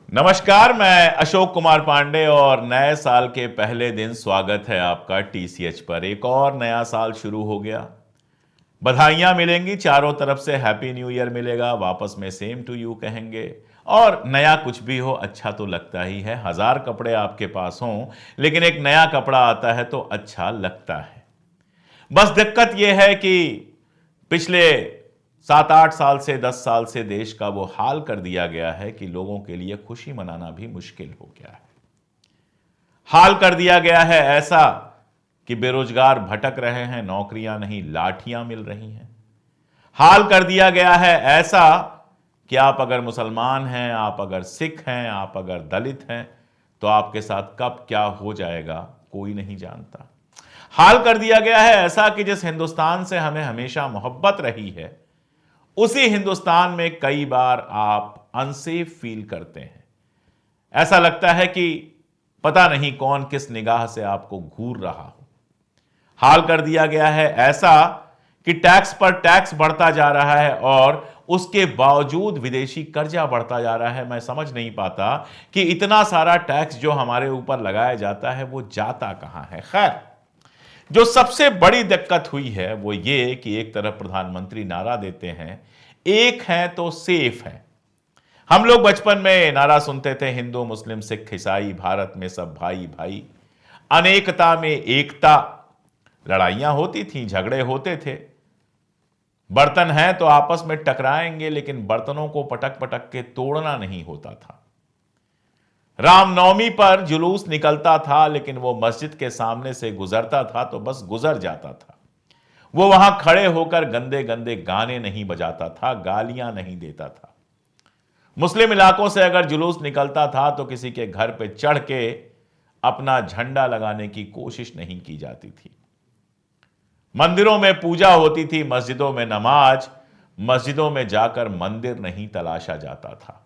नमस्कार, मैं अशोक कुमार पांडे और नए साल के पहले दिन स्वागत है आपका टीसीएच पर। एक और नया साल शुरू हो गया। बधाइयां मिलेंगी चारों तरफ से, हैप्पी न्यू ईयर मिलेगा, वापस में सेम टू यू कहेंगे। और नया कुछ भी हो अच्छा तो लगता ही है। हजार कपड़े आपके पास हों लेकिन एक नया कपड़ा आता है तो अच्छा लगता है। बस दिक्कत यह है कि पिछले 7-8 साल से 10 साल से देश का वो हाल कर दिया गया है कि लोगों के लिए खुशी मनाना भी मुश्किल हो गया है। हाल कर दिया गया है ऐसा कि बेरोजगार भटक रहे हैं, नौकरियां नहीं लाठियां मिल रही हैं। हाल कर दिया गया है ऐसा कि आप अगर मुसलमान हैं, आप अगर सिख हैं, आप अगर दलित हैं तो आपके साथ कब क्या हो जाएगा कोई नहीं जानता। हाल कर दिया गया है ऐसा कि जिस हिंदुस्तान से हमें हमेशा मोहब्बत रही है उसी हिंदुस्तान में कई बार आप अनसेफ फील करते हैं। ऐसा लगता है कि पता नहीं कौन किस निगाह से आपको घूर रहा हो। हाल कर दिया गया है ऐसा कि टैक्स पर टैक्स बढ़ता जा रहा है और उसके बावजूद विदेशी कर्जा बढ़ता जा रहा है। मैं समझ नहीं पाता कि इतना सारा टैक्स जो हमारे ऊपर लगाया जाता है वो जाता कहां है। खैर, जो सबसे बड़ी दिक्कत हुई है वो ये कि एक तरफ प्रधानमंत्री नारा देते हैं, एक है तो सेफ है। हम लोग बचपन में नारा सुनते थे, हिंदू मुस्लिम सिख ईसाई भारत में सब भाई भाई, अनेकता में एकता। लड़ाइयां होती थी, झगड़े होते थे, बर्तन हैं तो आपस में टकराएंगे लेकिन बर्तनों को पटक पटक के तोड़ना नहीं होता था। रामनवमी पर जुलूस निकलता था लेकिन वो मस्जिद के सामने से गुजरता था तो बस गुजर जाता था। वो वहां खड़े होकर गंदे गंदे गाने नहीं बजाता था, गालियां नहीं देता था। मुस्लिम इलाकों से अगर जुलूस निकलता था तो किसी के घर पे चढ़ के अपना झंडा लगाने की कोशिश नहीं की जाती थी। मंदिरों में पूजा होती थी, मस्जिदों में नमाज, मस्जिदों में जाकर मंदिर नहीं तलाशा जाता था।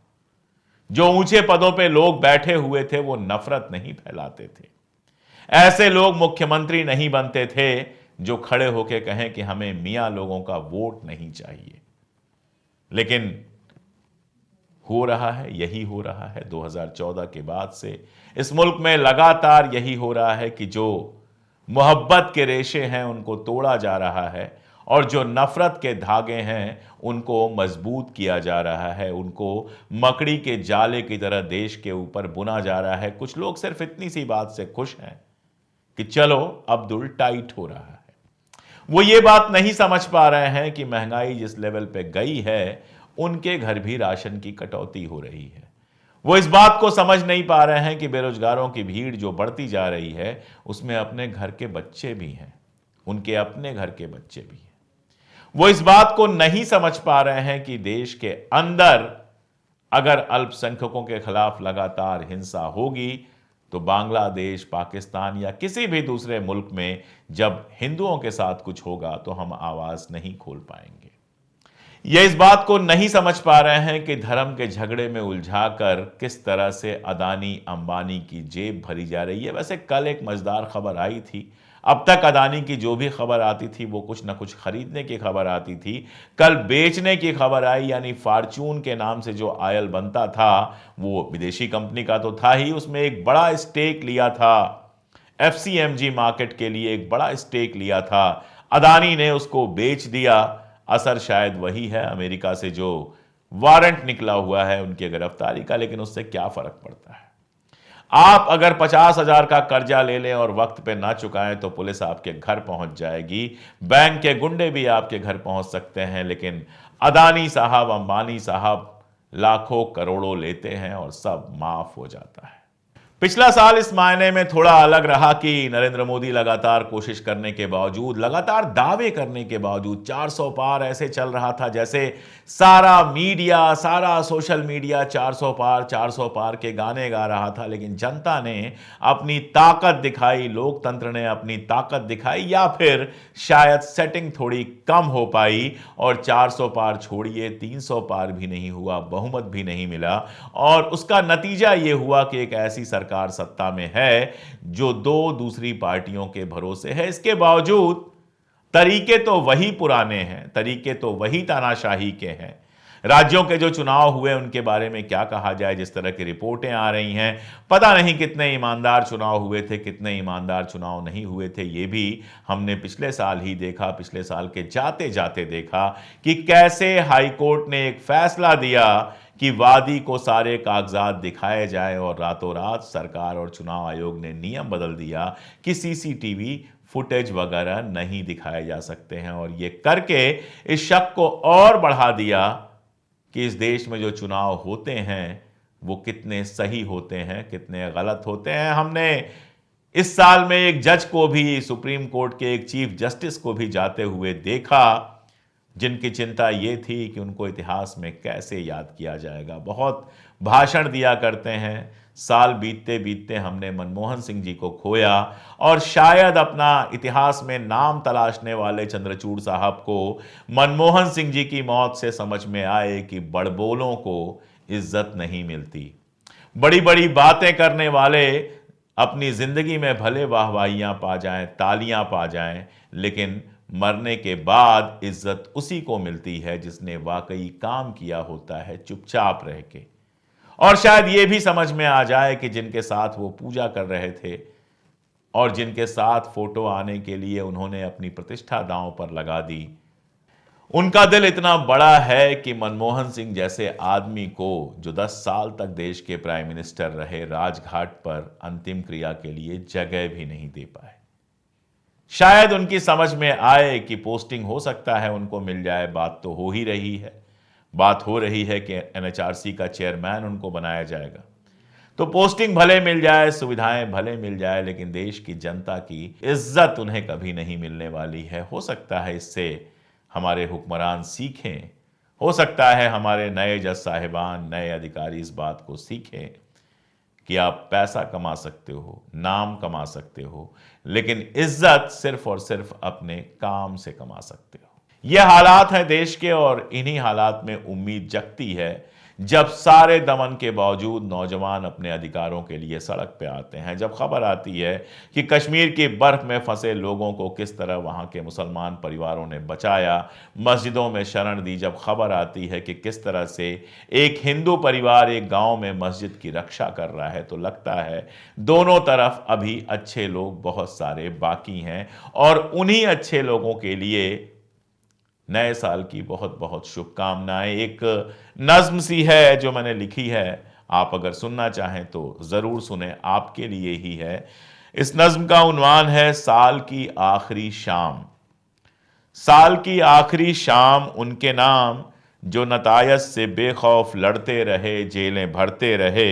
जो ऊंचे पदों पे लोग बैठे हुए थे वो नफरत नहीं फैलाते थे। ऐसे लोग मुख्यमंत्री नहीं बनते थे जो खड़े होकर कहें कि हमें मियां लोगों का वोट नहीं चाहिए। लेकिन हो रहा है, यही हो रहा है 2014 के बाद से इस मुल्क में लगातार यही हो रहा है कि जो मोहब्बत के रेशे हैं उनको तोड़ा जा रहा है और जो नफरत के धागे हैं उनको मजबूत किया जा रहा है, उनको मकड़ी के जाले की तरह देश के ऊपर बुना जा रहा है। कुछ लोग सिर्फ इतनी सी बात से खुश हैं कि चलो अब्दुल टाइट हो रहा है। वो ये बात नहीं समझ पा रहे हैं कि महंगाई जिस लेवल पे गई है उनके घर भी राशन की कटौती हो रही है। वो इस बात को समझ नहीं पा रहे हैं कि बेरोजगारों की भीड़ जो बढ़ती जा रही है उसमें अपने घर के बच्चे भी हैं, उनके अपने घर के बच्चे भी हैं। वो इस बात को नहीं समझ पा रहे हैं कि देश के अंदर अगर अल्पसंख्यकों के खिलाफ लगातार हिंसा होगी तो बांग्लादेश, पाकिस्तान या किसी भी दूसरे मुल्क में जब हिंदुओं के साथ कुछ होगा तो हम आवाज नहीं खोल पाएंगे। ये इस बात को नहीं समझ पा रहे हैं कि धर्म के झगड़े में उलझाकर किस तरह से अदानी अंबानी की जेब भरी जा रही है। वैसे कल एक मजेदार खबर आई थी। अब तक अदानी की जो भी खबर आती थी वो कुछ ना कुछ खरीदने की खबर आती थी। कल बेचने की खबर आई, यानी फॉर्च्यून के नाम से जो ऑयल बनता था वो विदेशी कंपनी का तो था ही, उसमें एक बड़ा स्टेक लिया था, एफसीएमजी मार्केट के लिए एक बड़ा स्टेक लिया था। अदानी ने उसको बेच दिया। असर शायद वही है अमेरिका से जो वारंट निकला हुआ है उनकी गिरफ्तारी का, लेकिन उससे क्या फर्क पड़ता है। आप अगर 50,000 का कर्जा ले लें और वक्त पे ना चुकाएं तो पुलिस आपके घर पहुंच जाएगी, बैंक के गुंडे भी आपके घर पहुंच सकते हैं। लेकिन अदानी साहब, अंबानी साहब लाखों करोड़ों लेते हैं और सब माफ हो जाता है। पिछला साल इस मायने में थोड़ा अलग रहा कि नरेंद्र मोदी लगातार कोशिश करने के बावजूद, लगातार दावे करने के बावजूद 400 पार ऐसे चल रहा था जैसे सारा मीडिया, सारा सोशल मीडिया 400 पार के गाने गा रहा था। लेकिन जनता ने अपनी ताकत दिखाई, लोकतंत्र ने अपनी ताकत दिखाई, या फिर शायद सेटिंग थोड़ी कम हो पाई और 400 पार छोड़िए 300 पार भी नहीं हुआ, बहुमत भी नहीं मिला। और उसका नतीजा यह हुआ कि एक ऐसी सरकार सत्ता में है जो दो दूसरी पार्टियों के भरोसे है। इसके बावजूद तरीके तो वही पुराने हैं, तरीके तो वही तानाशाही के हैं। राज्यों के जो चुनाव हुए उनके बारे में क्या कहा जाए, जिस तरह की रिपोर्टें आ रही हैं, पता नहीं कितने ईमानदार चुनाव हुए थे, कितने ईमानदार चुनाव नहीं हुए थे। ये भी हमने पिछले साल ही देखा, पिछले साल के जाते जाते देखा कि कैसे हाईकोर्ट ने एक फैसला दिया कि वादी को सारे कागजात दिखाए जाए और रातों रात सरकार और चुनाव आयोग ने नियम बदल दिया कि सीसीटीवी फुटेज वगैरह नहीं दिखाए जा सकते हैं, और ये करके इस शक को और बढ़ा दिया कि इस देश में जो चुनाव होते हैं वो कितने सही होते हैं, कितने गलत होते हैं। हमने इस साल में एक जज को भी, सुप्रीम कोर्ट के एक चीफ जस्टिस को भी जाते हुए देखा, जिनकी चिंता ये थी कि उनको इतिहास में कैसे याद किया जाएगा। बहुत भाषण दिया करते हैं, साल बीतते बीतते हमने मनमोहन सिंह जी को खोया, और शायद अपना इतिहास में नाम तलाशने वाले चंद्रचूड़ साहब को मनमोहन सिंह जी की मौत से समझ में आए कि बड़बोलों को इज्जत नहीं मिलती। बड़ी बड़ी बातें करने वाले अपनी जिंदगी में भले वाहवाहियां पा जाएं, तालियां पा जाएं, लेकिन मरने के बाद इज्जत उसी को मिलती है जिसने वाकई काम किया होता है चुपचाप रह के। और शायद यह भी समझ में आ जाए कि जिनके साथ वो पूजा कर रहे थे और जिनके साथ फोटो आने के लिए उन्होंने अपनी प्रतिष्ठा दांव पर लगा दी, उनका दिल इतना बड़ा है कि मनमोहन सिंह जैसे आदमी को, जो 10 साल तक देश के प्राइम मिनिस्टर रहे, राजघाट पर अंतिम क्रिया के लिए जगह भी नहीं दे पाए। शायद उनकी समझ में आए कि पोस्टिंग हो सकता है उनको मिल जाए, बात तो हो ही रही है, बात हो रही है कि एनएचआरसी का चेयरमैन उनको बनाया जाएगा। तो पोस्टिंग भले मिल जाए, सुविधाएं भले मिल जाए, लेकिन देश की जनता की इज्जत उन्हें कभी नहीं मिलने वाली है। हो सकता है इससे हमारे हुक्मरान सीखें, हो सकता है हमारे नए जज साहिबान, नए अधिकारी इस बात को सीखें कि आप पैसा कमा सकते हो, नाम कमा सकते हो, लेकिन इज्जत सिर्फ और सिर्फ अपने काम से कमा सकते हो। ये हालात हैं देश के, और इन्हीं हालात में उम्मीद जगती है जब सारे दमन के बावजूद नौजवान अपने अधिकारों के लिए सड़क पे आते हैं। जब खबर आती है कि कश्मीर की बर्फ में फंसे लोगों को किस तरह वहां के मुसलमान परिवारों ने बचाया, मस्जिदों में शरण दी, जब खबर आती है कि किस तरह से एक हिंदू परिवार एक गांव में मस्जिद की रक्षा कर रहा है, तो लगता है दोनों तरफ अभी अच्छे लोग बहुत सारे बाकी हैं, और उन्हीं अच्छे लोगों के लिए नए साल की बहुत बहुत शुभकामनाएं। एक नज्म सी है जो मैंने लिखी है, आप अगर सुनना चाहें तो जरूर सुने, आपके लिए ही है। इस नज्म का उन्वान है साल की आखिरी शाम। साल की आखिरी शाम उनके नाम, जो नतायज से बेखौफ लड़ते रहे, जेलें भरते रहे,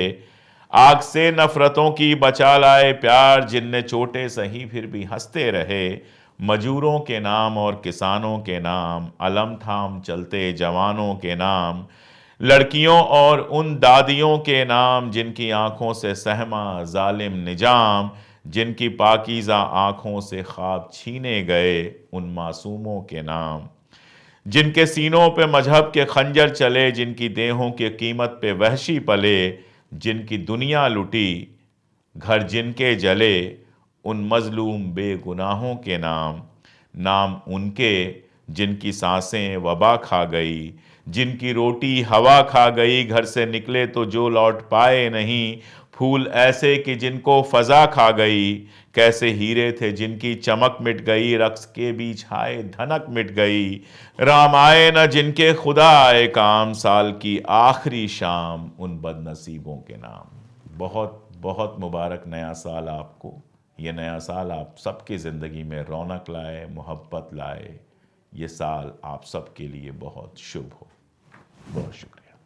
आग से नफरतों की बचा लाए प्यार, जिनने चोटें सही फिर भी हंसते रहे। मजूरों के नाम और किसानों के नाम, अलम थाम चलते जवानों के नाम, लड़कियों और उन दादियों के नाम, जिनकी आंखों से सहमा जालिम निजाम, जिनकी पाकीज़ा आंखों से ख्वाब छीने गए, उन मासूमों के नाम, जिनके सीनों पे मजहब के खंजर चले, जिनकी देहों की कीमत पे वहशी पले, जिनकी दुनिया लुटी घर जिनके जले, उन मजलूम बेगुनाहों के नाम, नाम उनके जिनकी सांसें वबा खा गई, जिनकी रोटी हवा खा गई, घर से निकले तो जो लौट पाए नहीं, फूल ऐसे कि जिनको फजा खा गई, कैसे हीरे थे जिनकी चमक मिट गई, रक्स के बीच हाय धनक मिट गई, राम आए न जिनके खुदा आए काम, साल की आखिरी शाम उन बदनसीबों के नाम। बहुत बहुत मुबारक नया साल आपको। ये नया साल आप सबकी ज़िंदगी में रौनक लाए, मोहब्बत लाए। ये साल आप सबके लिए बहुत शुभ हो। बहुत शुक्रिया।